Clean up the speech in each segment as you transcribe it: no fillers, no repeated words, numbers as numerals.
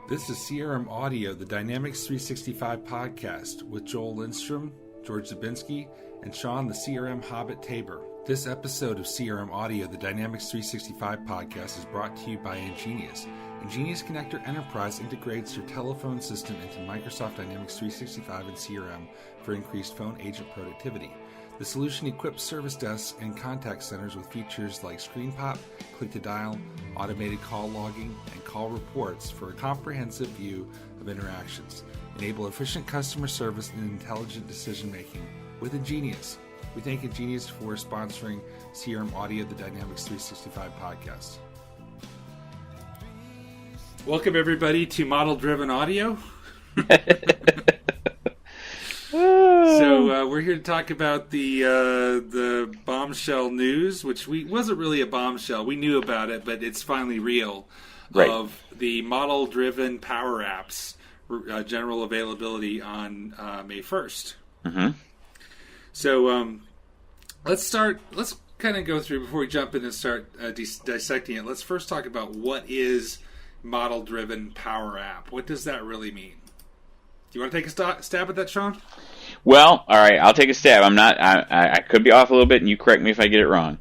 This is CRM Audio, the Dynamics 365 podcast, with Joel Lindstrom, George Doubinski, and Sean the CRM Hobbit Tabor. This episode of CRM Audio, the Dynamics 365 podcast, is brought to you by Ingenius. Ingenius Connector Enterprise integrates your telephone system into Microsoft Dynamics 365 and CRM for increased phone agent productivity. The solution equips service desks and contact centers with features like screen pop, click to dial, automated call logging, and call reports for a comprehensive view of interactions. Enable efficient customer service and intelligent decision making with Ingenius. We thank Ingenius for sponsoring CRM Audio, the Dynamics 365 podcast. Welcome everybody to Model Driven Audio. So we're here to talk about the bombshell news, which wasn't really a bombshell. We knew about it, but it's finally real. Right. Of the Model Driven PowerApps general availability on May 1st. Mm-hmm. So let's kind of go through, before we jump in and start dissecting it. Let's first talk about what is Model Driven PowerApp. What does that really mean? Do you want to take a stab at that, Sean? Well, all right, I'll take a stab. I could be off a little bit, and you correct me if I get it wrong.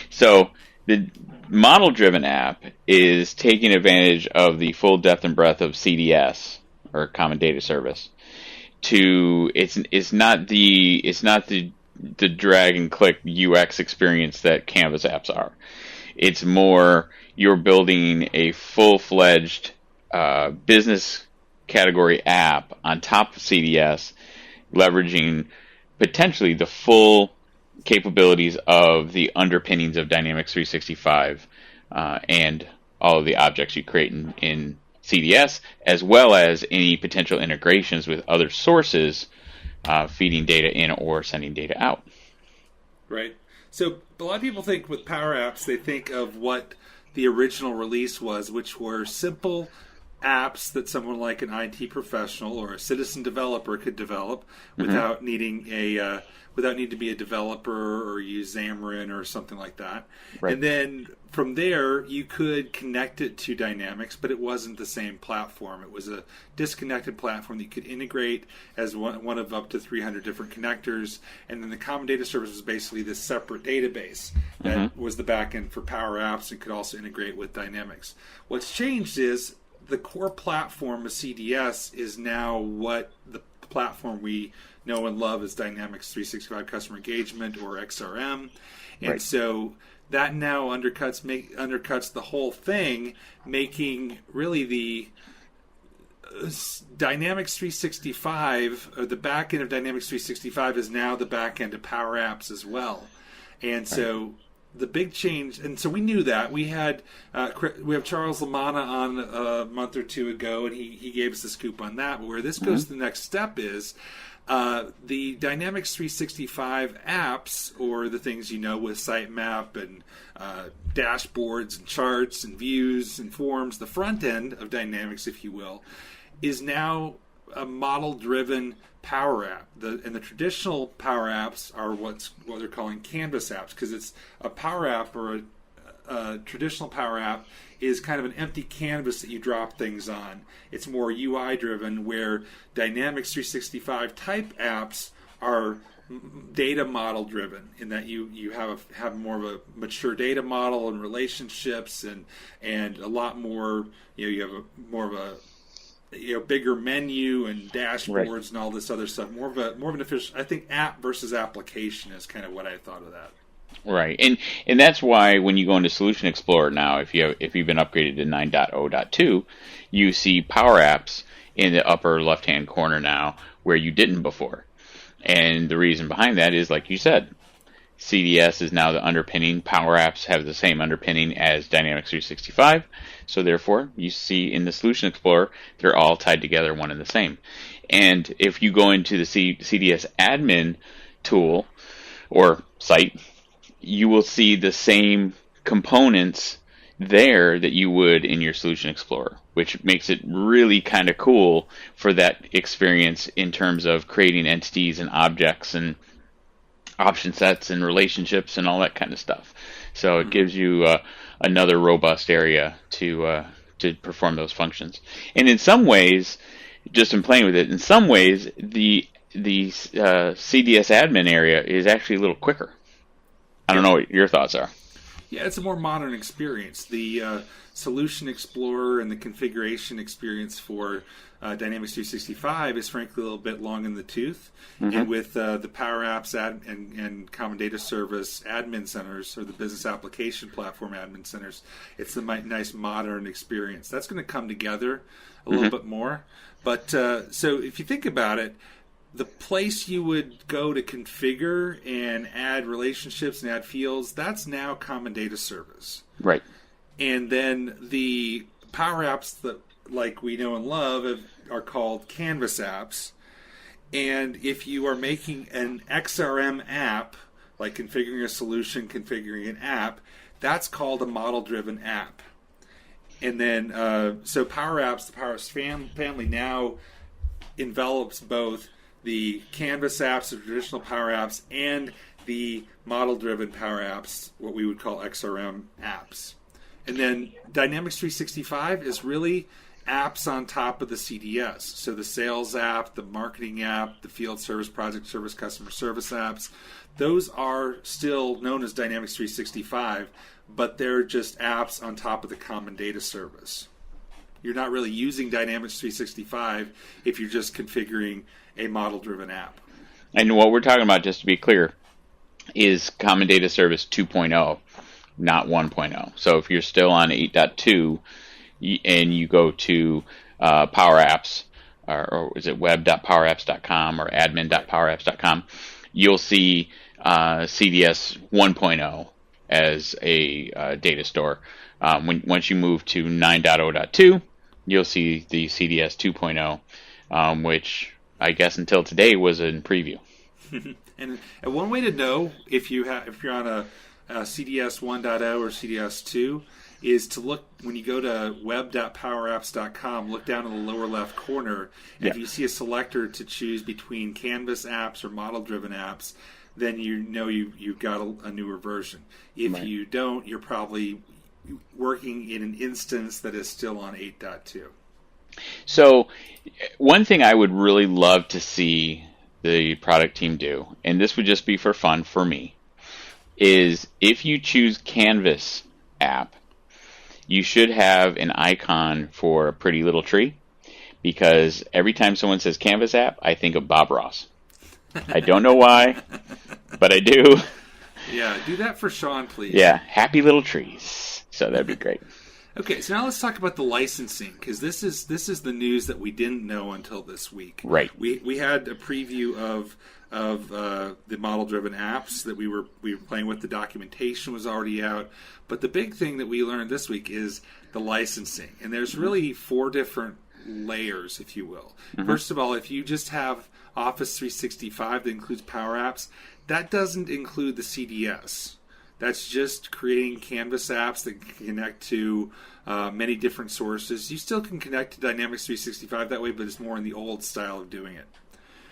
So the model-driven app is taking advantage of the full depth and breadth of CDS, or Common Data Service. It's not the drag and click UX experience that Canvas apps are. It's more you're building a full-fledged business category app on top of CDS, leveraging potentially the full capabilities of the underpinnings of Dynamics 365 and all of the objects you create in CDS, as well as any potential integrations with other sources feeding data in or sending data out. Right. So a lot of people think with Power Apps, they think of what the original release was, which were simple apps that someone like an IT professional or a citizen developer could develop without needing to be a developer or use Xamarin or something like that. Right. And then from there, you could connect it to Dynamics, but it wasn't the same platform. It was a disconnected platform that you could integrate as one of up to 300 different connectors. And then the Common Data Service was basically this separate database that was the backend for Power Apps and could also integrate with Dynamics. What's changed is the core platform of CDS is now what the platform we know and love as Dynamics 365 Customer Engagement, or XRM. And so that now undercuts the whole thing, making really the Dynamics 365, or the back end of Dynamics 365 is now the back end of Power Apps as well. And so the big change, and so we knew that. We have Charles Lamanna on a month or two ago, and he gave us the scoop on that. But where this goes to the next step is the Dynamics 365 apps, or the things you know with sitemap and dashboards and charts and views and forms, the front end of Dynamics, if you will, is now a model-driven Power App. And the traditional Power Apps are what they're calling Canvas apps, because it's a Power App, or a traditional Power App is kind of an empty canvas that you drop things on. It's more UI driven, where Dynamics 365 type apps are data model driven, in that you have more of a mature data model and relationships and a lot more, you have more of a bigger menu and dashboards and all this other stuff. More of an official, I think, app versus application is kind of what I thought of that. Right, and that's why when you go into Solution Explorer now, if you've been upgraded to 9.0.2, you see Power Apps in the upper left-hand corner now, where you didn't before. And the reason behind that is, like you said, CDS is now the underpinning. Power Apps have the same underpinning as Dynamics 365. So therefore, you see in the Solution Explorer, they're all tied together, one and the same. And if you go into the CDS admin tool or site, you will see the same components there that you would in your Solution Explorer, which makes it really kind of cool for that experience in terms of creating entities and objects and option sets and relationships and all that kind of stuff. So it gives you another robust area to to perform those functions. And in some ways, just in playing with it, in some ways, the CDS admin area is actually a little quicker. I don't know what your thoughts are. Yeah, it's a more modern experience. The Solution Explorer and the configuration experience for Dynamics 365 is frankly a little bit long in the tooth. Mm-hmm. And with the PowerApps and Common Data Service admin centers, or the Business Application Platform admin centers, it's a nice modern experience. That's going to come together a little bit more. But so if you think about it, the place you would go to configure and add relationships and add fields, that's now Common Data Service. Right. And then the Power Apps that, like we know and love, are called Canvas apps. And if you are making an XRM app, like configuring a solution, configuring an app, that's called a model-driven app. And then, so Power Apps, the Power Apps family now envelops both the Canvas apps, the traditional Power Apps, and the model-driven Power Apps, what we would call XRM apps. And then Dynamics 365 is really apps on top of the CDS. So the sales app, the marketing app, the field service, project service, customer service apps, those are still known as Dynamics 365, but they're just apps on top of the Common Data Service. You're not really using Dynamics 365 if you're just configuring a model-driven app. And what we're talking about, just to be clear, is Common Data Service 2.0, not 1.0. So if you're still on 8.2 and you go to Power Apps, or is it web.powerapps.com or admin.powerapps.com, you'll see CDS 1.0 as a data store. Once you move to 9.0.2, you'll see the CDS 2.0, which I guess until today was in preview. And one way to know if you're on a CDS 1.0 or CDS 2 is to look, when you go to web.powerapps.com, look down in the lower left corner, and if you see a selector to choose between Canvas apps or model-driven apps, then you know you've got a newer version. If you don't, you're probably working in an instance that is still on 8.2. So one thing I would really love to see the product team do, and this would just be for fun for me, is if you choose Canvas app, you should have an icon for a pretty little tree, because every time someone says Canvas app, I think of Bob Ross. I don't know why, but I do. Yeah, do that for Sean, please. Yeah, happy little trees. So that'd be great. Okay, so now let's talk about the licensing, because this is the news that we didn't know until this week. Right. We had a preview of the model-driven apps that we were playing with. The documentation was already out, but the big thing that we learned this week is the licensing, and there's really 4 different layers, if you will. Mm-hmm. First of all, if you just have Office 365 that includes Power Apps, that doesn't include the CDS. That's just creating Canvas apps that can connect to many different sources. You still can connect to Dynamics 365 that way, but it's more in the old style of doing it.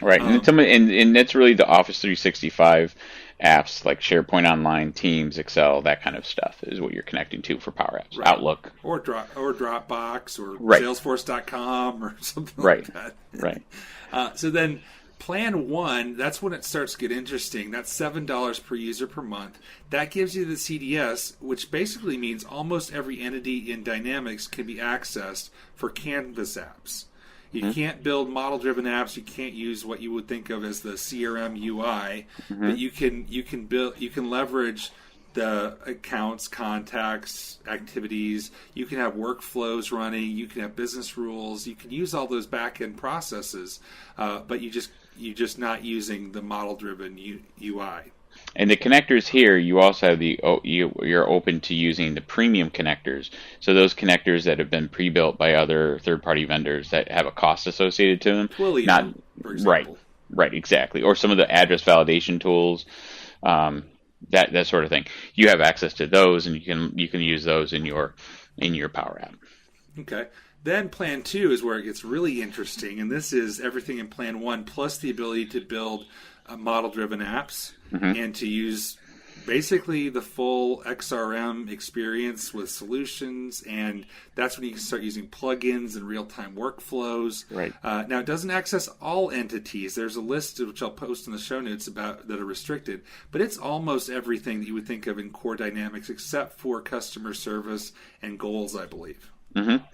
Right, and that's really the Office 365 apps like SharePoint Online, Teams, Excel, that kind of stuff is what you're connecting to for Power Apps. Right. Outlook. Or Dropbox or Salesforce.com or something like that. Right. So then Plan 1, that's when it starts to get interesting. That's $7 per user per month. That gives you the CDS, which basically means almost every entity in Dynamics can be accessed for Canvas apps. You can't build model-driven apps. You can't use what you would think of as the CRM UI, but you can leverage the accounts, contacts, activities. You can have workflows running. You can have business rules. You can use all those back-end processes, but you're just not using the model-driven UI. And the connectors here, you also have you're open to using the premium connectors. So those connectors that have been pre-built by other third-party vendors that have a cost associated to them. Twilio, for example. Right, exactly. Or some of the address validation tools, that sort of thing. You have access to those, and you can use those in your Power App. Okay. Then Plan 2 is where it gets really interesting, and this is everything in Plan 1 plus the ability to build model-driven apps and to use basically the full XRM experience with solutions, and that's when you can start using plugins and real-time workflows. Right. Now, it doesn't access all entities. There's a list, which I'll post in the show notes, about that are restricted, but it's almost everything that you would think of in core Dynamics except for customer service and goals, I believe. Mm-hmm.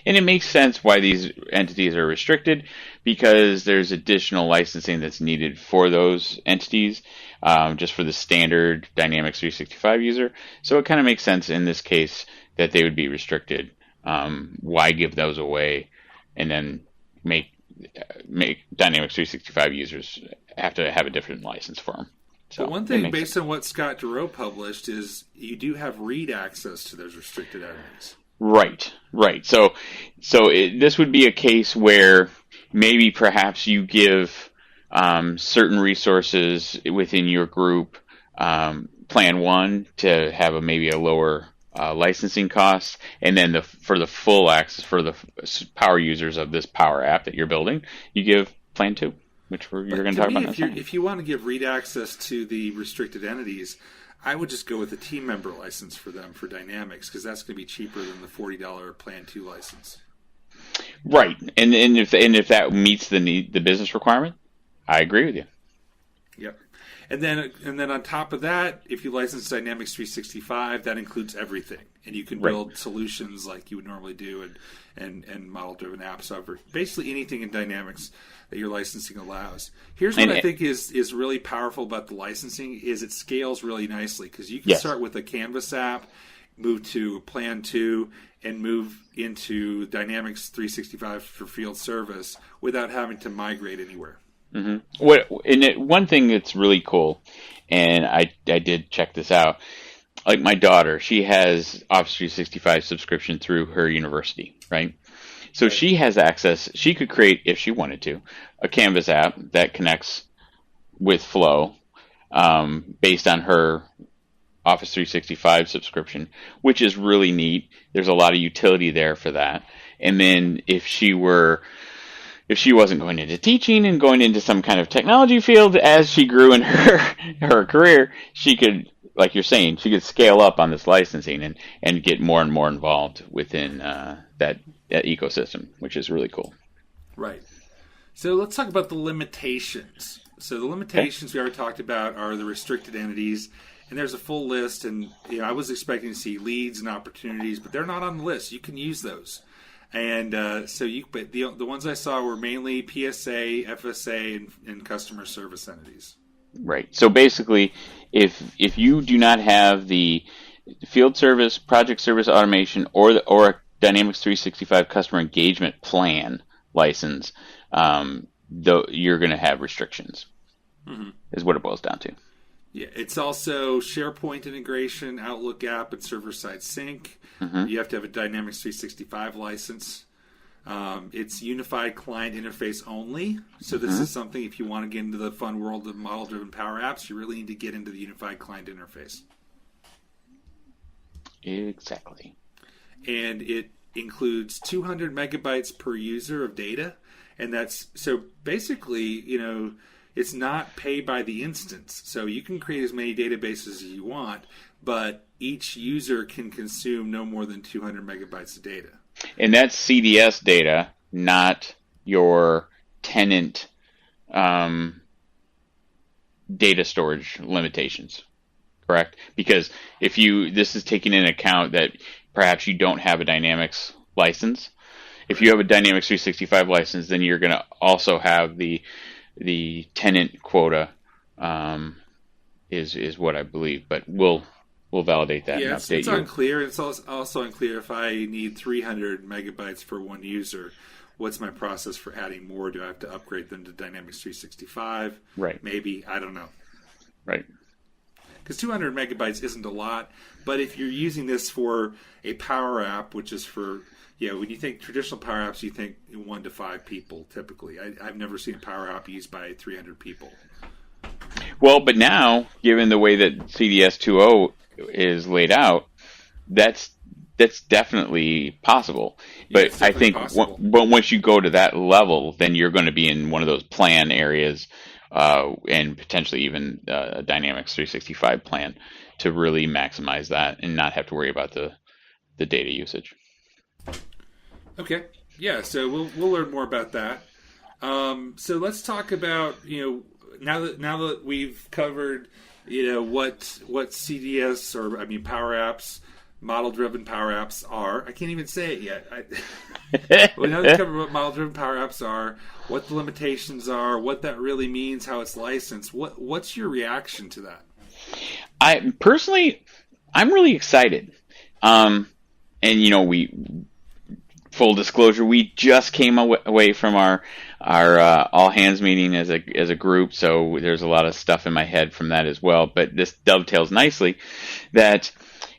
And it makes sense why these entities are restricted, because there's additional licensing that's needed for those entities, just for the standard Dynamics 365 user. So it kind of makes sense in this case that they would be restricted. Why give those away and then make Dynamics 365 users have to have a different license for them? So but one thing, based on what Scott Durow published, is you do have read access to those restricted entities. Right. So this would be a case where maybe perhaps you give certain resources within your group plan one to have maybe a lower licensing cost, and then for the full access for the power users of this Power App that you're building, you give plan two, which you're going to talk about. If you want to give read access to the restricted entities, I would just go with a team member license for them for Dynamics, because that's going to be cheaper than the $40 Plan 2 license. Right, and if that meets the business requirement, I agree with you. Yep, and then on top of that, if you license Dynamics 365, that includes everything, and you can build solutions like you would normally do, and model-driven apps over basically anything in Dynamics that your licensing allows. Here's what I think is really powerful about the licensing is it scales really nicely, because you can start with a Canvas app, move to Plan 2, and move into Dynamics 365 for field service without having to migrate anywhere. Mm-hmm. One thing that's really cool, and I did check this out, like my daughter, she has Office 365 subscription through her university, right? So she has access. She could create, if she wanted to, a Canvas app that connects with Flow based on her Office 365 subscription, which is really neat. There's a lot of utility there for that. And then if she wasn't going into teaching and going into some kind of technology field, as she grew in her career, she could, like you're saying, she could scale up on this licensing and get more and more involved within that ecosystem, which is really cool. Right. So let's talk about the limitations. So the limitations we already talked about are the restricted entities, and there's a full list. And I was expecting to see leads and opportunities, but they're not on the list. You can use those, and but the ones I saw were mainly PSA, FSA, and customer service entities. Right. So basically, if you do not have the field service, project service automation, or Dynamics 365 Customer Engagement plan license, you're going to have restrictions, is what it boils down to. Yeah, it's also SharePoint integration, Outlook app, and server-side sync. You have to have a Dynamics 365 license. It's unified client interface only. So this is something, if you want to get into the fun world of model-driven PowerApps, you really need to get into the unified client interface. Exactly. And it includes 200 megabytes per user of data. And that's, so basically, it's not pay by the instance. So you can create as many databases as you want, but each user can consume no more than 200 megabytes of data. And that's CDS data, not your tenant data storage limitations, correct? Because this is taking into account that perhaps you don't have a Dynamics license. If you have a Dynamics 365 license, then you're going to also have the tenant quota, is what I believe. But we'll validate that and update it's unclear. It's also unclear if I need 300 megabytes for one user. What's my process for adding more? Do I have to upgrade them to Dynamics 365? Right. Maybe. I don't know. Right. Because 200 megabytes isn't a lot, but if you're using this for a Power App, which is for, when you think traditional Power Apps, you think 1 to 5 people typically. I've never seen a Power App used by 300 people. Well, but now, given the way that CDS 2.0 is laid out, that's definitely possible. But I think once you go to that level, then you're going to be in one of those plan areas and potentially even a Dynamics 365 plan to really maximize that and not have to worry about the data usage. Okay. Yeah, so we'll learn more about that. So let's talk about, now that we've covered, what CDS Power Apps, Model Driven PowerApps are. I can't even say it yet. We now covered what Model Driven PowerApps are, what the limitations are, what that really means, how it's licensed. What's your reaction to that? I'm really excited. Full disclosure, we just came away from our all hands meeting as a group, so there's a lot of stuff in my head from that as well. But this dovetails nicely that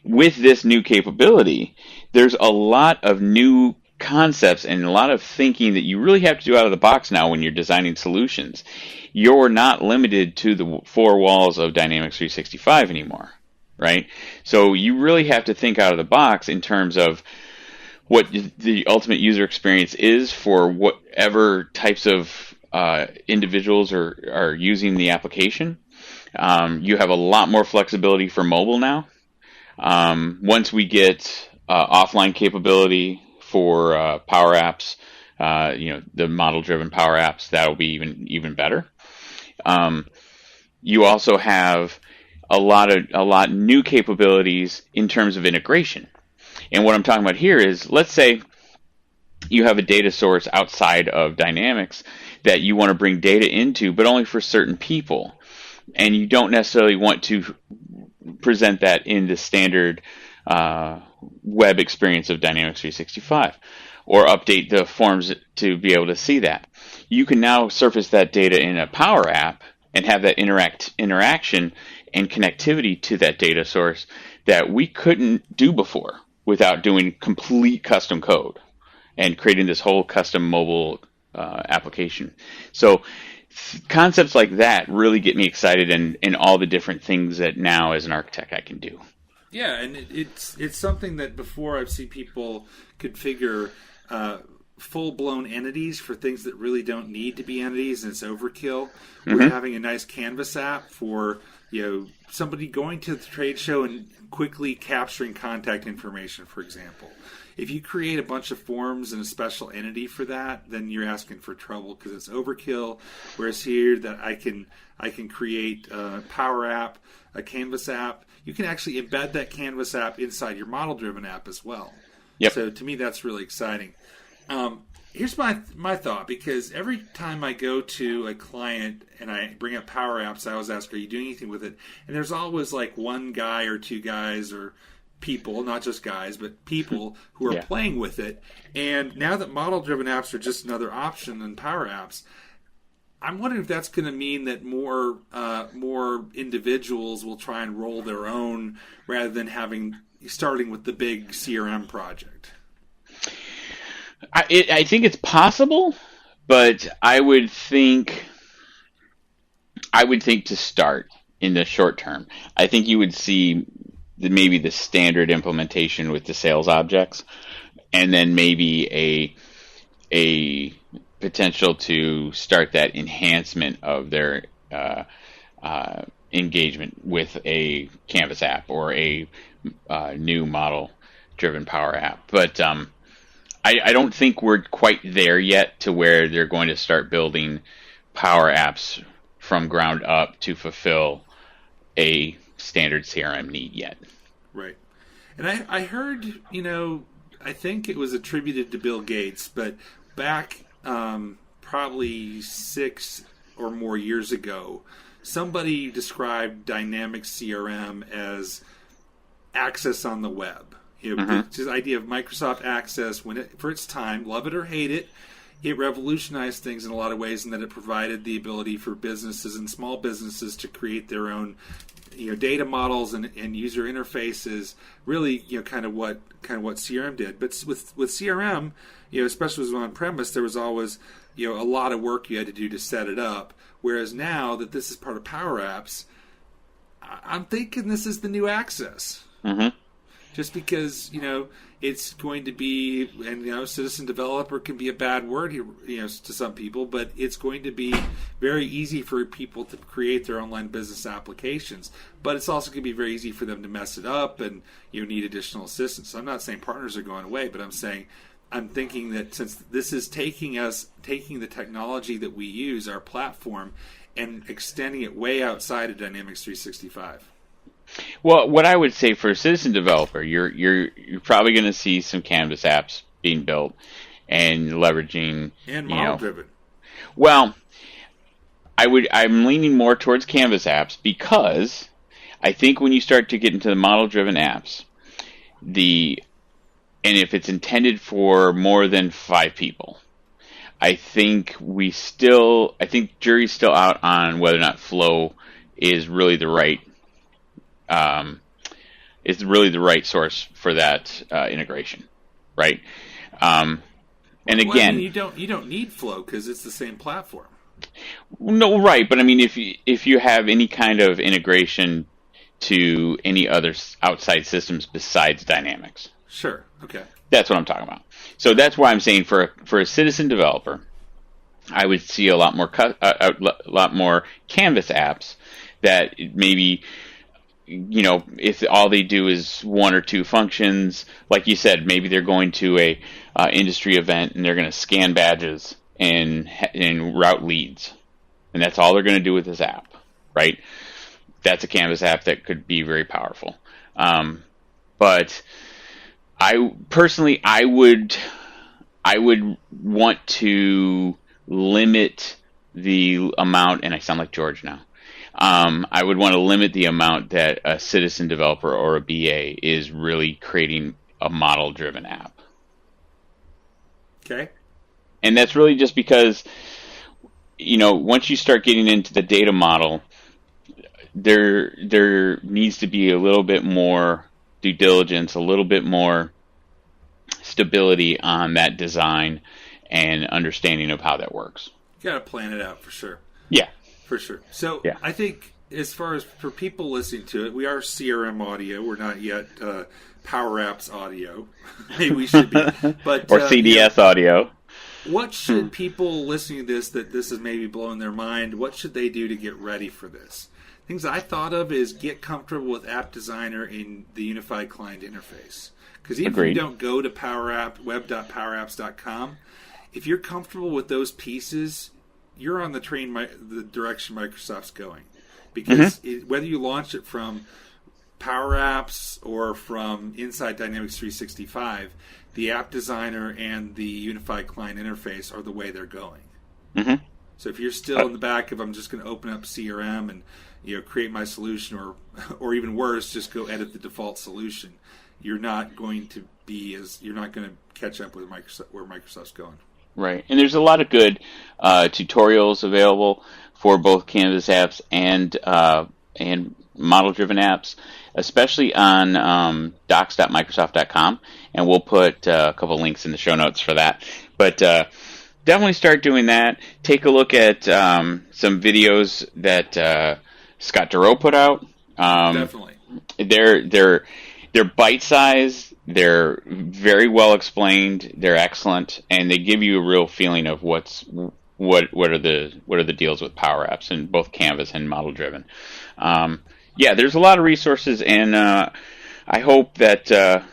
with this new capability, there's a lot of new concepts and a lot of thinking that you really have to do out of the box now when you're designing solutions. You're not limited to the four walls of Dynamics 365 anymore, right? So you really have to think out of the box in terms of what the ultimate user experience is for whatever types of individuals are using the application. You have a lot more flexibility for mobile now. Once we get offline capability for Power Apps, the model-driven Power Apps, that'll be even better. You also have a lot new capabilities in terms of integration. And what I'm talking about here is, let's say you have a data source outside of Dynamics that you want to bring data into, but only for certain people. And you don't necessarily want to present that in the standard web experience of Dynamics 365 or update the forms to be able to see that. You can now surface that data in a Power App and have that interaction and connectivity to that data source that we couldn't do before without doing complete custom code and creating this whole custom mobile application. So concepts like that really get me excited in all the different things that now as an architect I can do. Yeah, and it's something that before I've seen people configure full-blown entities for things that really don't need to be entities, and it's overkill. Mm-hmm. We're having a nice Canvas app for somebody going to the trade show and quickly capturing contact information, for example. If you create a bunch of forms and a special entity for that, then you're asking for trouble because it's overkill. Whereas here, that I can create a Power App, a Canvas app. You can actually embed that Canvas app inside your model-driven app as well. Yep. So to me, that's really exciting. Here's my thought, because every time I go to a client and I bring up Power Apps, I always ask, are you doing anything with it? And there's always like one guy or two guys or people, not just guys, but people who are playing with it. And now that model-driven apps are just another option than Power Apps, I'm wondering if that's going to mean that more individuals will try and roll their own rather than starting with the big CRM project. I think it's possible, but I would think to start in the short term. I think you would see maybe the standard implementation with the sales objects, and then maybe a potential to start that enhancement of their engagement with a Canvas app or a new model-driven Power App. But I don't think we're quite there yet to where they're going to start building Power Apps from ground up to fulfill a standard CRM need yet. Right. And I heard, I think it was attributed to Bill Gates, but back probably 6 or more years ago, somebody described dynamic CRM as access on the web. This idea of Microsoft Access, for its time, love it or hate it, it revolutionized things in a lot of ways, in that it provided the ability for businesses and small businesses to create their own data models and user interfaces. Really, kind of what CRM did. But with CRM, especially when it was on premise, there was always a lot of work you had to do to set it up. Whereas now that this is part of Power Apps, I'm thinking this is the new Access. Mm-hmm. just because, it's going to be, and citizen developer can be a bad word here, to some people, but it's going to be very easy for people to create their online business applications. But it's also going to be very easy for them to mess it up and need additional assistance. So I'm not saying partners are going away, but I'm thinking that since this is taking the technology that we use, our platform, and extending it way outside of Dynamics 365. Well, what I would say for a citizen developer, you're probably going to see some Canvas apps being built and leveraging and model driven. Well, I'm leaning more towards Canvas apps because I think when you start to get into the model driven apps, and if it's intended for more than 5 people, I think jury's still out on whether or not Flow is really the right source for that integration, right? And again, you don't need Flow because it's the same platform. No, right, but I mean, if you have any kind of integration to any other outside systems besides Dynamics, sure, okay, that's what I'm talking about. So that's why I'm saying for a citizen developer, I would see a lot more Canvas apps that maybe, if all they do is 1 or 2 functions, like you said, maybe they're going to a industry event and they're going to scan badges and route leads, and that's all they're going to do with this app, right? That's a Canvas app that could be very powerful. But I would want to limit the amount, and I sound like George now. I would want to limit the amount that a citizen developer or a BA is really creating a model-driven app. Okay. And that's really just because, once you start getting into the data model, there needs to be a little bit more due diligence, a little bit more stability on that design and understanding of how that works. You got to plan it out for sure. Yeah. For sure. So yeah. I think as far as for people listening to it, we are CRM audio. We're not yet PowerApps audio. Maybe we should be. But, or CDS audio. What should people listening to this is maybe blowing their mind, what should they do to get ready for this? Things I thought of is get comfortable with App Designer in the unified client interface. Because even if you don't go to web.powerapps.com, if you're comfortable with those pieces, you're on the direction Microsoft's going. Because whether you launch it from PowerApps or from inside Dynamics 365, the App Designer and the unified client interface are the way they're going. Mm-hmm. So if you're still in the back of, I'm just going to open up CRM and create my solution, or even worse, just go edit the default solution, you're not going to catch up with where Microsoft's going. Right, and there's a lot of good tutorials available for both Canvas apps and model-driven apps, especially on docs.microsoft.com, and we'll put a couple links in the show notes for that. But definitely start doing that. Take a look at some videos that Scott Durow put out. Definitely, they're bite-sized. They're very well explained. They're excellent, and they give you a real feeling of what are the deals with Power Apps in both Canvas and Model Driven. There's a lot of resources, and I hope that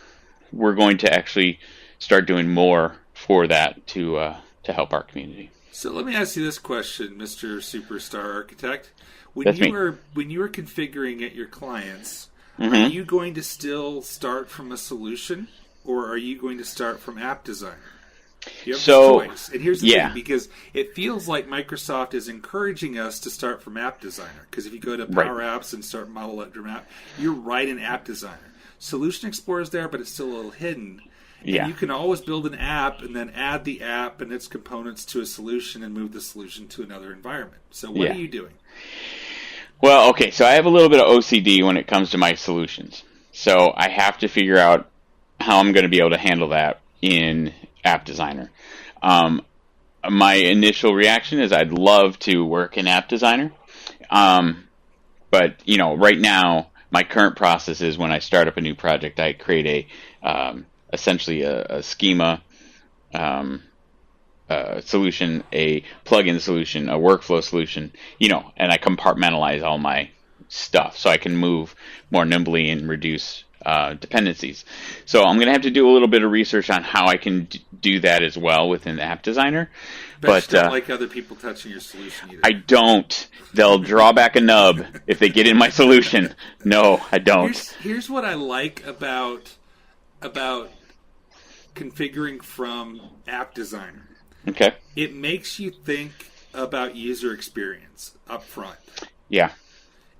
we're going to actually start doing more for that to help our community. So let me ask you this question, Mr. Superstar Architect. When That's you me. were configuring at your clients, Mm-hmm. are you going to still start from a solution, or are you going to start from App Designer? You have a choice. And here's the thing, because it feels like Microsoft is encouraging us to start from App Designer. Because if you go to Power Apps and start Model Driven App, you're right in App Designer. Solution Explorer is there, but it's still a little hidden. And you can always build an app and then add the app and its components to a solution and move the solution to another environment. So what are you doing? Well, okay, so I have a little bit of OCD when it comes to my solutions. So I have to figure out how I'm going to be able to handle that in App Designer. My initial reaction is I'd love to work in App Designer. But, right now my current process is when I start up a new project, I create essentially a schema solution, a plugin solution, a workflow solution, and I compartmentalize all my stuff so I can move more nimbly and reduce dependencies. So I'm going to have to do a little bit of research on how I can do that as well within the App Designer. But you don't like other people touching your solution either. I don't. They'll draw back a nub if they get in my solution. No, I don't. Here's what I like about configuring from App Designer. Okay. It makes you think about user experience up front. Yeah.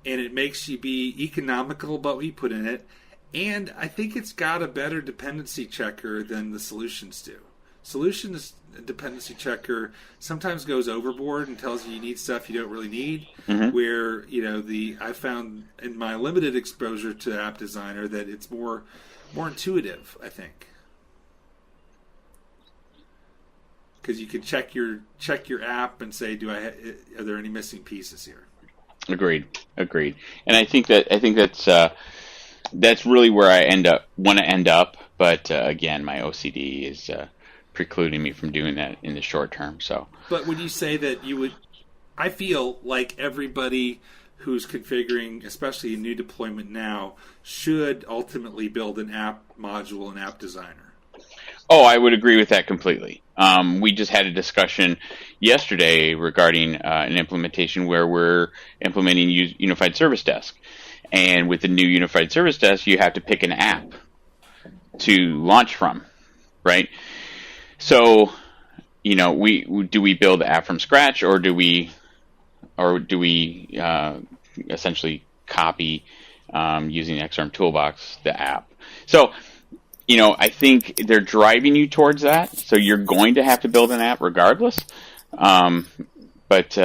And it makes you be economical about what you put in it. And I think it's got a better dependency checker than the solutions do. Solutions dependency checker sometimes goes overboard and tells you need stuff you don't really need. Mm-hmm. Where, I found in my limited exposure to App Designer that it's more intuitive, I think. Because you can check your app and say, are there any missing pieces here? Agreed. And I think that's really where I want to end up. But again, my OCD is precluding me from doing that in the short term. So, but would you say that you would? I feel like everybody who's configuring, especially a new deployment now, should ultimately build an app module in App Designer. Oh, I would agree with that completely. We just had a discussion yesterday regarding an implementation where we're implementing Unified Service Desk. And with the new Unified Service Desk, you have to pick an app to launch from, right? So, do we build the app from scratch, or do we essentially copy using the XRM Toolbox the app? So, I think they're driving you towards that. So you're going to have to build an app regardless. But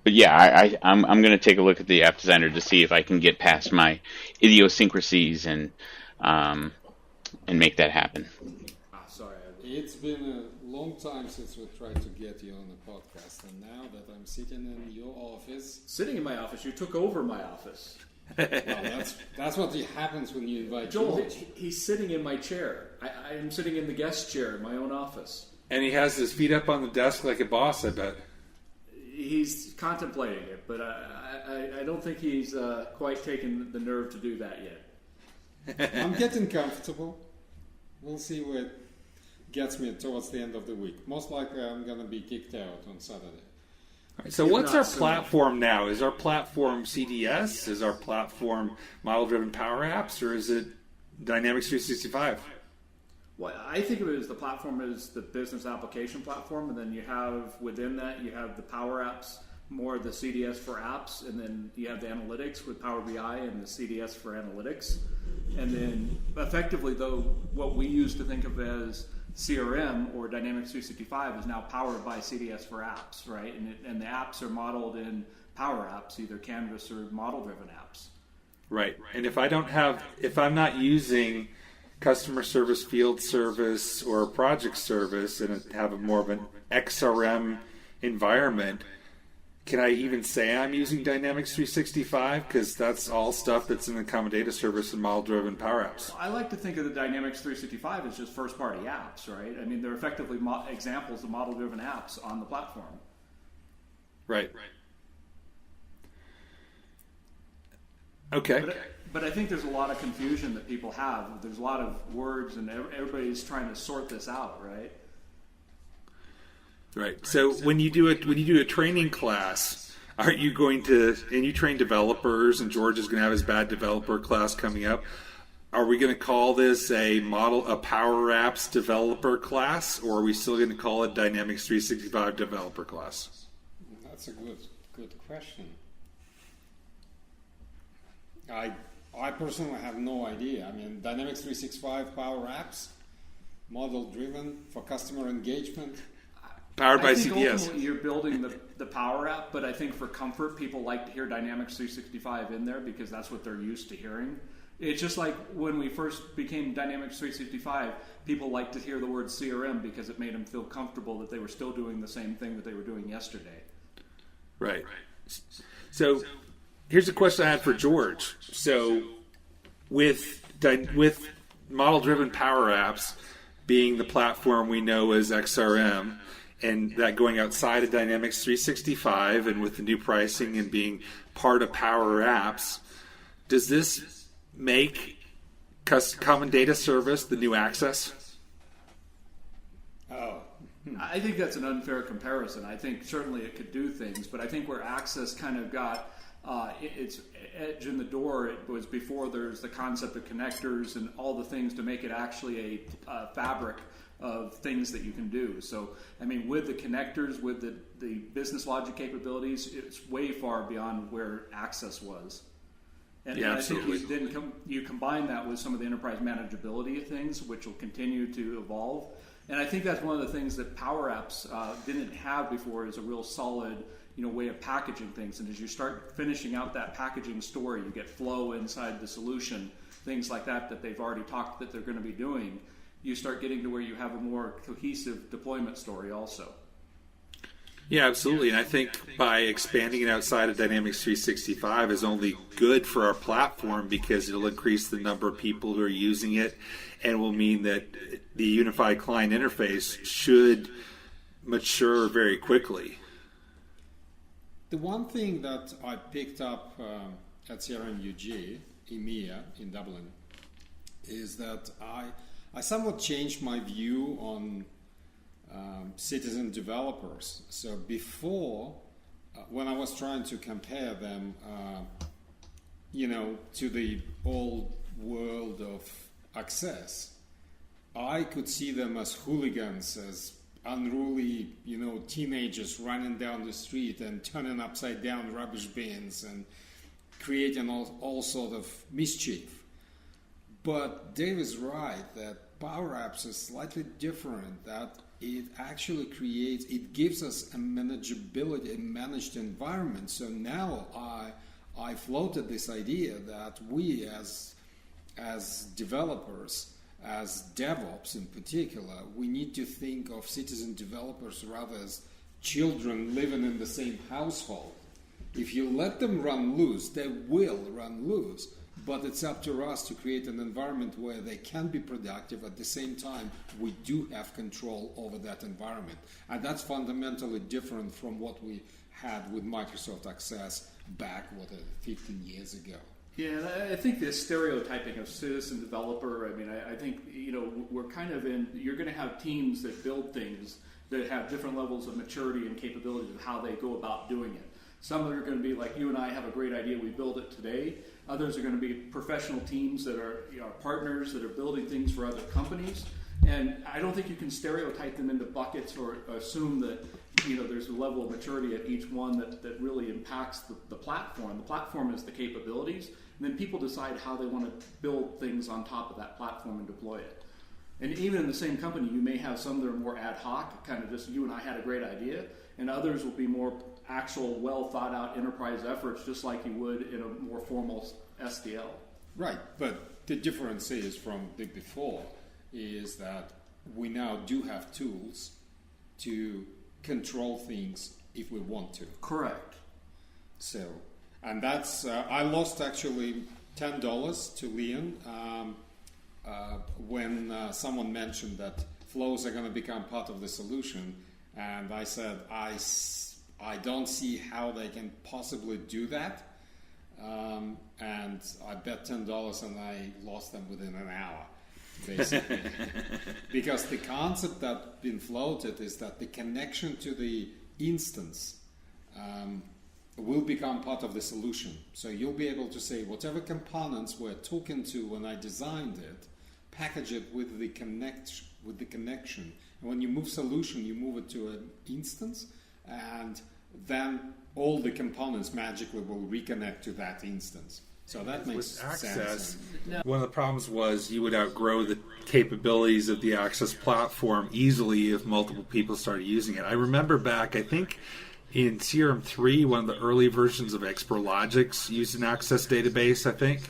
yeah, I'm going to take a look at the App Designer to see if I can get past my idiosyncrasies and make that happen. Sorry, it's been a long time since we tried to get you on the podcast, and now that I'm sitting in your office, you took over my office. Well, that's what happens when you invite Joel. He's sitting in my chair. I am sitting in the guest chair in my own office. And he has his feet up on the desk like a boss, I bet. He's contemplating it, but I don't think he's quite taken the nerve to do that yet. I'm getting comfortable. We'll see where it gets me towards the end of the week. Most likely I'm going to be kicked out on Saturday. So what's our platform now? Is our platform CDS? Is our platform Model Driven PowerApps? Or is it Dynamics 365? Well, I think of it as the platform is the business application platform, and then you have within that you have the PowerApps, more the CDS for apps, and then you have the analytics with Power BI and the CDS for analytics. And then effectively, though, what we used to think of as CRM or Dynamics 365 is now powered by CDS for apps, right? And the apps are modeled in PowerApps, either Canvas or model-driven apps. Right. And if I'm not using customer service, field service, or project service, and have more of an XRM environment, can I even say I'm using Dynamics 365? Because that's all stuff that's in the Common Data Service and Model-Driven PowerApps. I like to think of the Dynamics 365 as just first-party apps, right? I mean, they're effectively examples of model-driven apps on the platform. Right. Okay. But I think there's a lot of confusion that people have. There's a lot of words, and everybody's trying to sort this out, right? Right. So when you do a training class, aren't you going to, and you train developers, and George is going to have his bad developer class coming up. Are we going to call this a PowerApps developer class, or are we still going to call it Dynamics 365 developer class? That's a good question. I personally have no idea. I mean, Dynamics 365 PowerApps, Model Driven for Customer Engagement. Powered by I think CDS. Ultimately, you're building the Power App, but I think for comfort, people like to hear Dynamics 365 in there because that's what they're used to hearing. It's just like when we first became Dynamics 365, people liked to hear the word CRM because it made them feel comfortable that they were still doing the same thing that they were doing yesterday. Right. So here's a question I had for George. So with Model Driven PowerApps being the platform we know as XRM, and that going outside of Dynamics 365, and with the new pricing and being part of PowerApps, does this make Common Data Service the new Access? Oh, I think that's an unfair comparison. I think certainly it could do things, but I think where Access kind of got its edge in the door, it was before there's the concept of connectors and all the things to make it actually a fabric of things that you can do. So, I mean, with the connectors, with the business logic capabilities, it's way far beyond where Access was. And I think you combine that with some of the enterprise manageability of things, which will continue to evolve. And I think that's one of the things that PowerApps didn't have before, is a real solid way of packaging things. And as you start finishing out that packaging story, you get flow inside the solution, things like that they've already talked that they're going to be doing. You start getting to where you have a more cohesive deployment story also. Yeah, absolutely. And I think by expanding it outside of Dynamics 365 is only good for our platform, because it'll increase the number of people who are using it, and will mean that the unified client interface should mature very quickly. the one thing that I picked up at CRM UG, EMEA in Dublin, is that I somewhat changed my view on citizen developers. So before, when I was trying to compare them, to the old world of access, I could see them as hooligans, as unruly, teenagers running down the street and turning upside down rubbish bins and creating all sort of mischief. But Dave is right that PowerApps is slightly different, that it actually gives us a manageability, a managed environment. So now I floated this idea that we as developers, as DevOps in particular, we need to think of citizen developers rather as children living in the same household. If you let them run loose, they will run loose. But it's up to us to create an environment where they can be productive. At the same time, we do have control over that environment. And that's fundamentally different from what we had with Microsoft Access back, 15 years ago. Yeah, and I think the stereotyping of citizen developer, I think, we're kind of you're going to have teams that build things that have different levels of maturity and capabilities of how they go about doing it. Some are going to be like you and I have a great idea, we build it today. Others are going to be professional teams that are partners that are building things for other companies. And I don't think you can stereotype them into buckets or assume that there's a level of maturity at each one that really impacts the platform. The platform is the capabilities, and then people decide how they want to build things on top of that platform and deploy it. And even in the same company, you may have some that are more ad hoc, kind of just you and I had a great idea, and others will be more actual, well-thought-out enterprise efforts, just like you would in a more formal SDL. Right, but the difference is from the before is that we now do have tools to control things if we want to. Correct. So, and that's, I lost actually $10 to Leon when someone mentioned that flows are going to become part of the solution, and I said, I don't see how they can possibly do that. And I bet $10 and I lost them within an hour, basically. Because the concept that's been floated is that the connection to the instance will become part of the solution. So you'll be able to say whatever components we're talking to when I designed it, package it with the connection. And when you move solution, you move it to an instance, and then all the components magically will reconnect to that instance. So that makes sense. One of the problems was you would outgrow the capabilities of the Access platform easily if multiple people started using it. I remember back, I think, in CRM 3, one of the early versions of Explorlogix used an Access database, I think,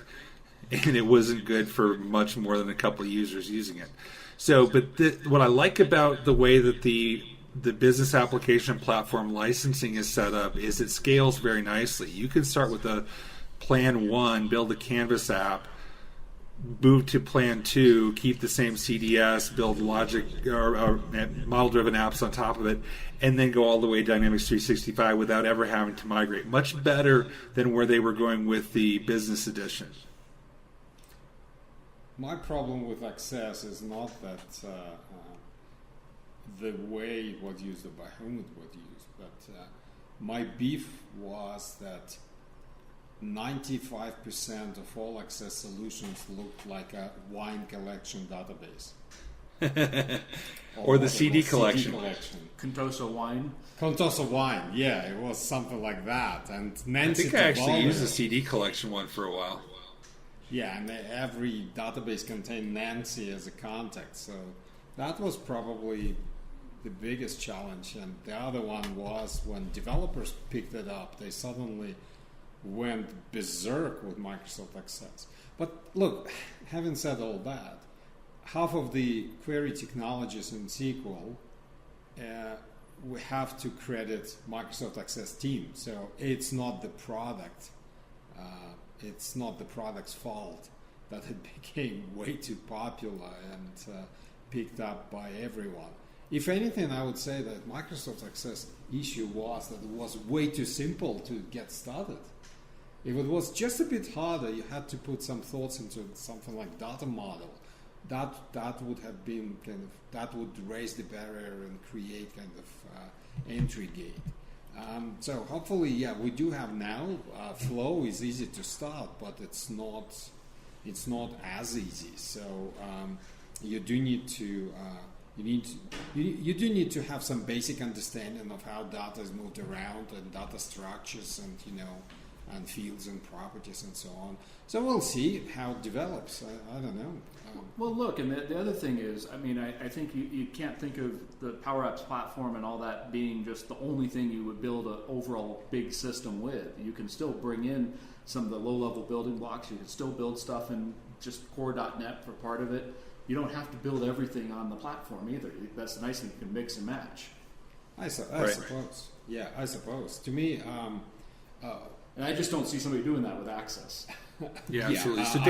and it wasn't good for much more than a couple of users using it. So, but what I like about the way that the the business application platform licensing is set up is it scales very nicely. You can start with a plan 1, build a Canvas app, move to plan 2, keep the same CDS, build logic or model-driven apps on top of it, and then go all the way Dynamics 365 without ever having to migrate. Much better than where they were going with the business edition. My problem with Access is not that the way it was used or by whom it was used, but my beef was that 95% of all Access solutions looked like a wine collection database. Or the CD collection. Contoso wine. Contoso wine, yeah, it was something like that. And Nancy, I think I actually used the CD collection one for a while. Yeah, and every database contained Nancy as a contact, so that was probably the biggest challenge. And the other one was when developers picked it up, they suddenly went berserk with Microsoft Access. But look, having said all that, half of the query technologies in SQL, we have to credit Microsoft Access team. So it's not the product. It's not the product's fault that it became way too popular and picked up by everyone. If anything, I would say that Microsoft Access issue was that it was way too simple to get started. If it was just a bit harder, you had to put some thoughts into something like data model. That would have been that would raise the barrier and create kind of entry gate. So hopefully, yeah, we do have now. Flow is easy to start, but it's not as easy. So you do need to you do need to have some basic understanding of how data is moved around and data structures and and fields and properties and so on. So we'll see how it develops. I don't know. Well, look, and the other thing is, I mean, I think you can't think of the PowerApps platform and all that being just the only thing you would build an overall big system with. You can still bring in some of the low-level building blocks. You can still build stuff in just core.NET for part of it. You don't have to build everything on the platform either. That's the nice thing. You can mix and match. I suppose. Yeah, I suppose. To me... and I just don't see somebody doing that with Access. Yeah, absolutely. So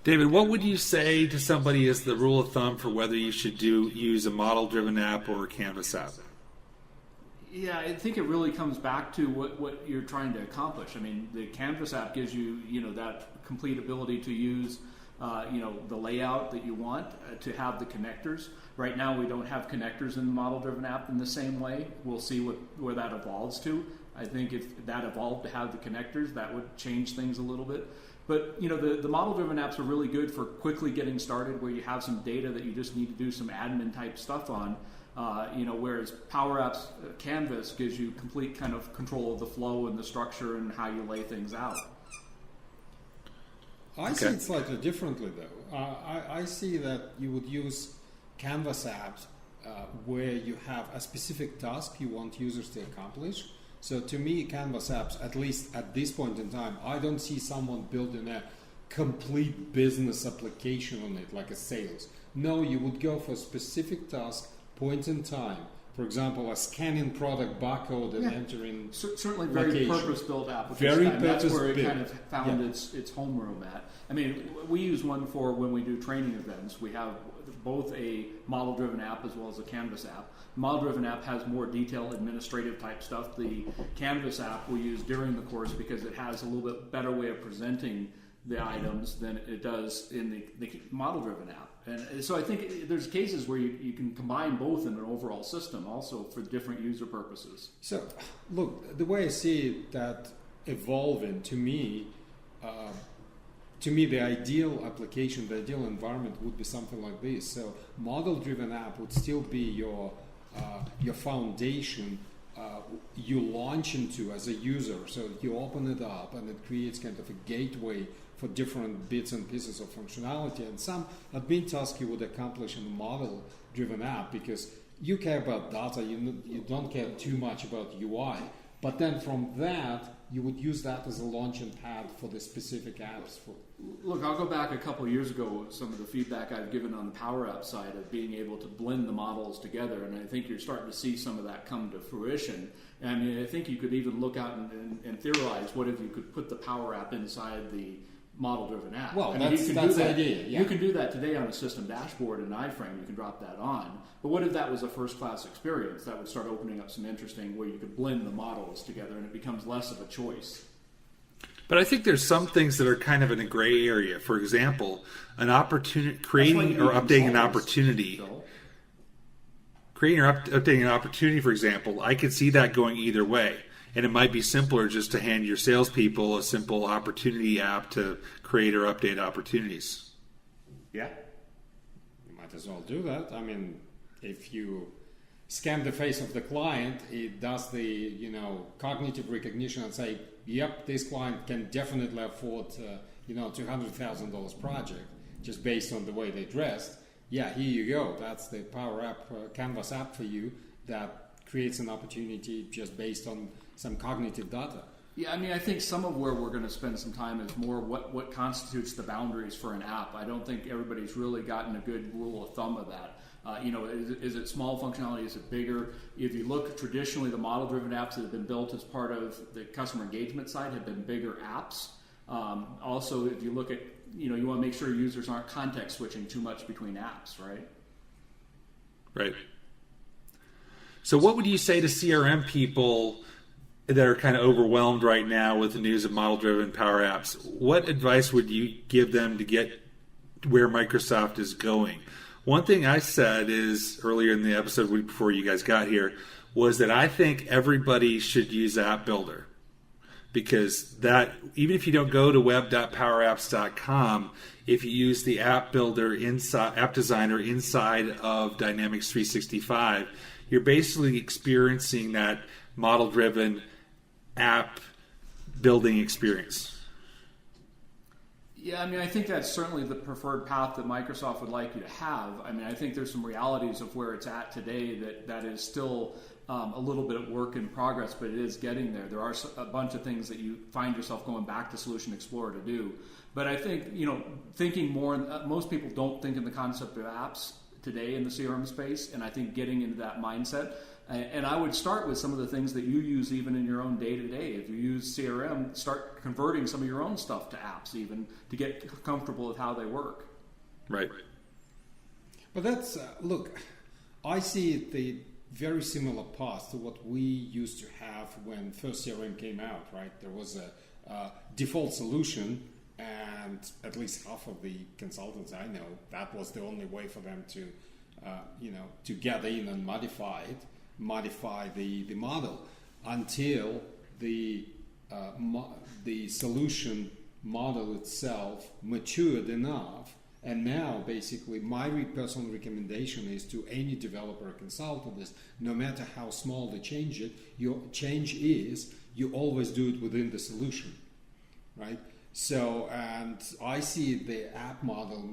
David, what would you say to somebody as the rule of thumb for whether you should use a model-driven app or a Canvas app? Yeah, I think it really comes back to what you're trying to accomplish. I mean, the Canvas app gives you, that complete ability to use, the layout that you want, to have the connectors. Right now, we don't have connectors in the model-driven app in the same way. We'll see where that evolves to. I think if that evolved to have the connectors, that would change things a little bit. But the model-driven apps are really good for quickly getting started, where you have some data that you just need to do some admin type stuff on. Whereas PowerApps Canvas gives you complete kind of control of the flow and the structure and how you lay things out. I see it slightly differently, though. I see that you would use Canvas apps where you have a specific task you want users to accomplish. So to me, Canvas apps, at least at this point in time, I don't see someone building a complete business application on it, like a sales. No, you would go for a specific task, point in time. For example, a scanning product barcode and entering certainly very purpose-built application. Very That's where it purpose-built. kind of found its homeroom at. I mean, we use one for when we do training events. We have both a model-driven app as well as a Canvas app. The model-driven app has more detailed administrative type stuff. The Canvas app we use during the course because it has a little bit better way of presenting the items than it does in the model-driven app. And so I think there's cases where you can combine both in an overall system also for different user purposes. So, look, the way I see it, that evolving to me, the ideal application, the ideal environment would be something like this. So, model-driven app would still be your foundation you launch into as a user. So you open it up and it creates kind of a gateway for different bits and pieces of functionality. And some admin tasks you would accomplish in a model-driven app because you care about data, you don't care too much about UI. But then from that, you would use that as a launching pad for the specific apps. Look, I'll go back a couple of years ago, some of the feedback I've given on the PowerApp side of being able to blend the models together, and I think you're starting to see some of that come to fruition. And I mean, I think you could even look out and theorize, what if you could put the PowerApp inside the model-driven app? Well, I mean, that's the idea. Yeah. You can do that today on a system dashboard in iframe. You can drop that on. But what if that was a first-class experience? That would start opening up some interesting where you could blend the models together, and it becomes less of a choice. But I think there's some things that are kind of in a gray area. For example, an opportunity, creating or updating an opportunity. Creating or updating an opportunity, for example, I could see that going either way. And it might be simpler just to hand your salespeople a simple opportunity app to create or update opportunities. Yeah. You might as well do that. I mean, if you scan the face of the client, it does the cognitive recognition and say, yep, this client can definitely afford $200,000 project just based on the way they dressed. Yeah, here you go. That's the Power App Canvas app for you that creates an opportunity just based on some cognitive data. Yeah, I mean, I think some of where we're going to spend some time is more what constitutes the boundaries for an app. I don't think everybody's really gotten a good rule of thumb of that. Is it small functionality? Is it bigger? If you look traditionally, the model-driven apps that have been built as part of the customer engagement side have been bigger apps. Also, if you look at, you want to make sure users aren't context switching too much between apps, right? Right. So what would you say to CRM people that are kind of overwhelmed right now with the news of model-driven PowerApps? What advice would you give them to get where Microsoft is going? One thing I said is earlier in the episode before you guys got here was that I think everybody should use App Builder, because that, even if you don't go to web.powerapps.com, if you use the App Builder App Designer inside of Dynamics 365, you're basically experiencing that model-driven app building experience. Yeah, I mean, I think that's certainly the preferred path that Microsoft would like you to have. I mean, I think there's some realities of where it's at today that is still a little bit of work in progress, but it is getting there. There are a bunch of things that you find yourself going back to Solution Explorer to do. But I think, thinking more, most people don't think in the concept of apps today in the CRM space, and I think getting into that mindset. And I would start with some of the things that you use even in your own day-to-day. If you use CRM, start converting some of your own stuff to apps even to get comfortable with how they work. Right. But that's, look, I see it the very similar path to what we used to have when first CRM came out, right? There was a default solution, and at least half of the consultants I know, that was the only way for them to, to get in and modify the model until the solution model itself matured enough. And now, basically, my personal recommendation is to any developer or consultant is, no matter how small the change is, you always do it within the solution, right? So, and I see the app model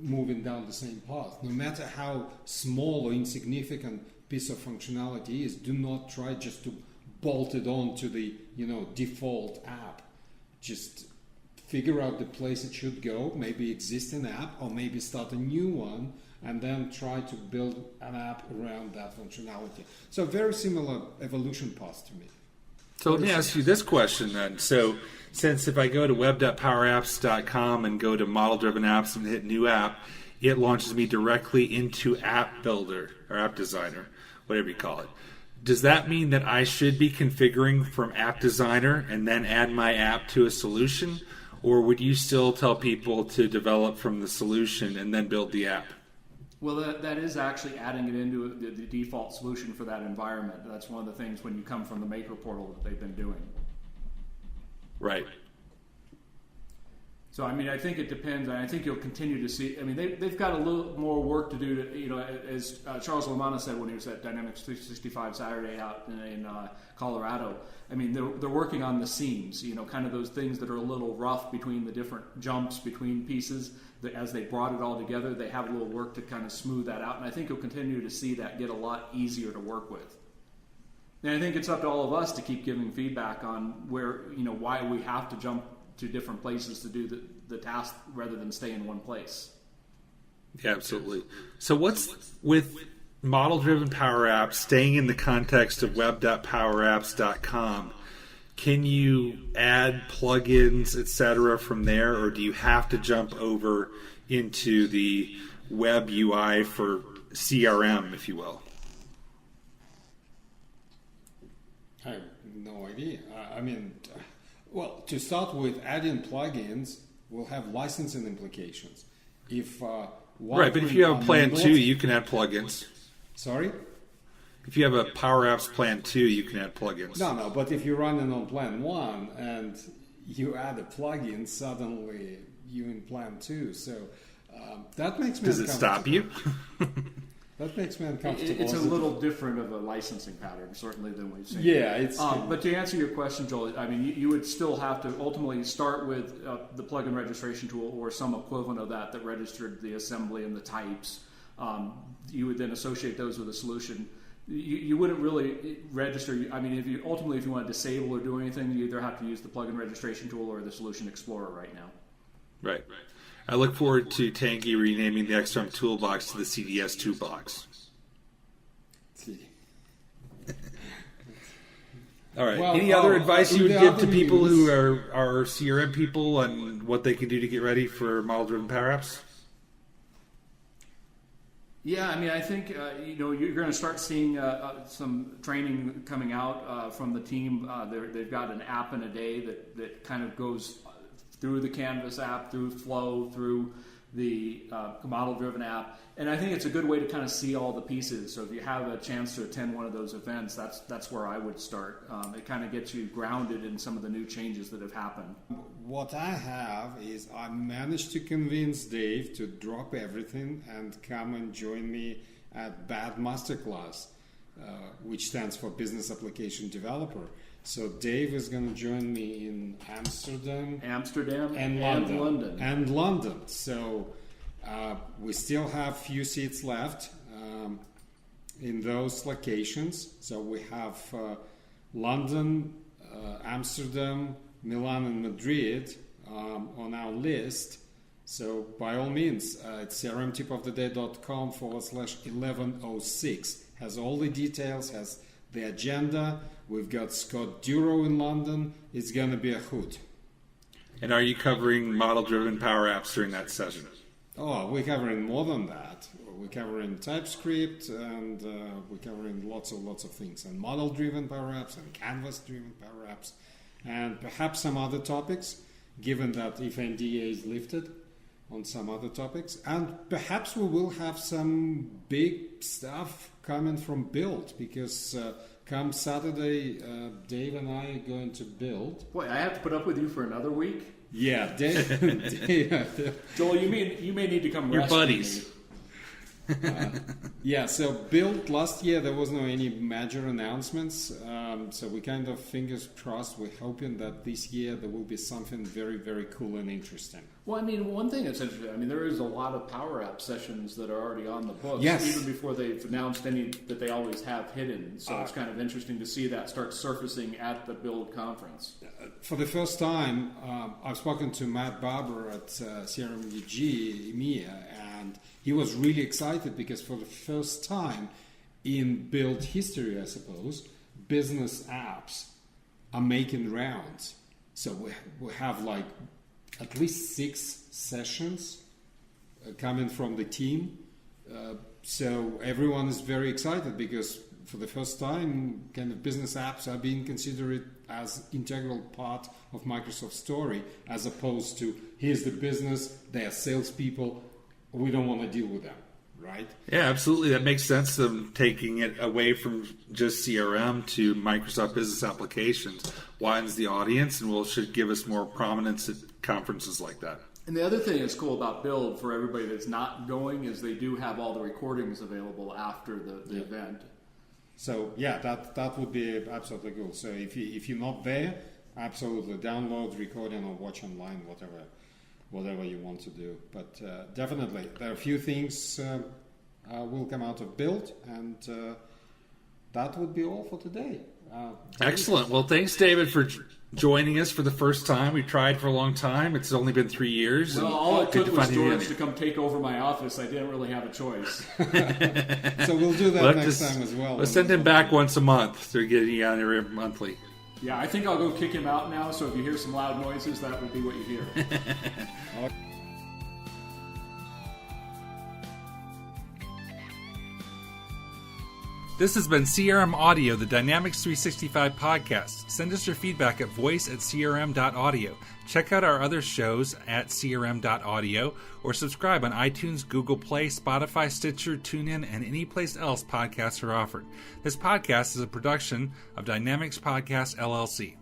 moving down the same path. No matter how small or insignificant piece of functionality is, do not try just to bolt it on to the default app. Just figure out the place it should go, maybe existing app, or maybe start a new one, and then try to build an app around that functionality. So very similar evolution path to me. So let me ask you this question then. So since if I go to web.powerapps.com and go to Model Driven Apps and hit New App, it launches me directly into App Builder or App Designer, whatever you call it. Does that mean that I should be configuring from App Designer and then add my app to a solution? Or would you still tell people to develop from the solution and then build the app? Well, that is actually adding it into the default solution for that environment. That's one of the things when you come from the Maker portal that they've been doing. Right. So, I mean, I think it depends, and I think you'll continue to see. I mean, they've got a little more work to do to, as Charles Lamanna said when he was at Dynamics 365 Saturday out in Colorado. I mean, they're working on the seams, kind of those things that are a little rough between the different jumps between pieces. That as they brought it all together, they have a little work to kind of smooth that out, and I think you'll continue to see that get a lot easier to work with. And I think it's up to all of us to keep giving feedback on where, why we have to jump to different places to do the task rather than stay in one place. Yeah, absolutely. So what's with model-driven Power Apps, staying in the context of web.powerapps.com, can you add plugins, etc. from there, or do you have to jump over into the web UI for CRM, if you will? I have no idea. Well, to start with, adding plugins will have licensing implications. If right, but if you have a plan 2, you can add plugins. Sorry? If you have a Power Apps plan 2, you can add plugins. No, but if you're running on plan 1 and you add a plugin, suddenly you're in plan 2. So that makes me Does it stop you? That makes me uncomfortable. It's a little different of a licensing pattern, certainly, than we've seen. Yeah, it's. But to answer your question, Joel, you would still have to ultimately start with the plugin registration tool or some equivalent of that registered the assembly and the types. You would then associate those with a solution. You wouldn't really register. If you want to disable or do anything, you either have to use the plugin registration tool or the Solution Explorer right now. Right. I look forward to Tanky renaming the XRM toolbox to the CDS toolbox. All right. Well, any other advice you would give to people news, who are CRM people on what they can do to get ready for model-driven Power Apps? Yeah, I think you're going to start seeing some training coming out from the team. They've got an app in a day that kind of goes through the Canvas app, through Flow, through the model-driven app, and I think it's a good way to kind of see all the pieces. So if you have a chance to attend one of those events, that's where I would start. It kind of gets you grounded in some of the new changes that have happened. What I have is I managed to convince Dave to drop everything and come and join me at BAD Masterclass, which stands for Business Application Developer. So Dave is going to join me in Amsterdam and London. So we still have few seats left in those locations. So we have London, Amsterdam, Milan, and Madrid on our list. So by all means, it's crmtipoftheday.com/1106 has all the details, has the agenda. We've got Scott Duro in London. It's going to be a hoot. And are you covering model-driven Power Apps during that session? Oh, we're covering more than that. We're covering TypeScript, and we're covering lots of things. And model-driven Power Apps and Canvas-driven Power Apps. And perhaps some other topics, given that if NDA is lifted on some other topics. And perhaps we will have some big stuff coming from Build, because come Saturday, Dave and I are going to Build. Boy, I have to put up with you for another week? Yeah, Dave. Joel, you may need to come Your rescue buddies. me. Yeah, so Build last year there was no any major announcements, so we kind of fingers crossed. We're hoping that this year there will be something very, very cool and interesting. Well, one thing that's interesting, there is a lot of Power App sessions that are already on the books, yes, even before they've announced any that they always have hidden. So it's kind of interesting to see that start surfacing at the Build conference. For the first time, I've spoken to Matt Barber at CRMDG EMEA, and he was really excited because for the first time in Build history, I suppose, business apps are making rounds. So we have like at least 6 sessions coming from the team. So everyone is very excited because for the first time, kind of business apps are being considered as integral part of Microsoft's story, as opposed to here's the business, they are salespeople, we don't want to deal with them, right? Yeah, absolutely. That makes sense, them taking it away from just CRM to Microsoft Business Applications. Widens the audience and should give us more prominence at conferences like that. And the other thing that's cool about Build for everybody that's not going is they do have all the recordings available after the event. So yeah, that would be absolutely cool. So if you're not there, absolutely download, recording, or watch online, whatever you want to do. But definitely, there are a few things will come out of Build, and that would be all for today. Excellent. Well, thanks, David, for joining us for the first time. We tried for a long time. It's only been 3 years. Well, all it took was George to come take over my office. I didn't really have a choice. So we'll do that next time as well. Let's send him back once a month. They're getting you out here monthly. Yeah, I think I'll go kick him out now, so if you hear some loud noises, that will be what you hear. This has been CRM Audio, the Dynamics 365 podcast. Send us your feedback at voice@crm.audio. Check out our other shows at crm.audio or subscribe on iTunes, Google Play, Spotify, Stitcher, TuneIn, and any place else podcasts are offered. This podcast is a production of Dynamics Podcast LLC.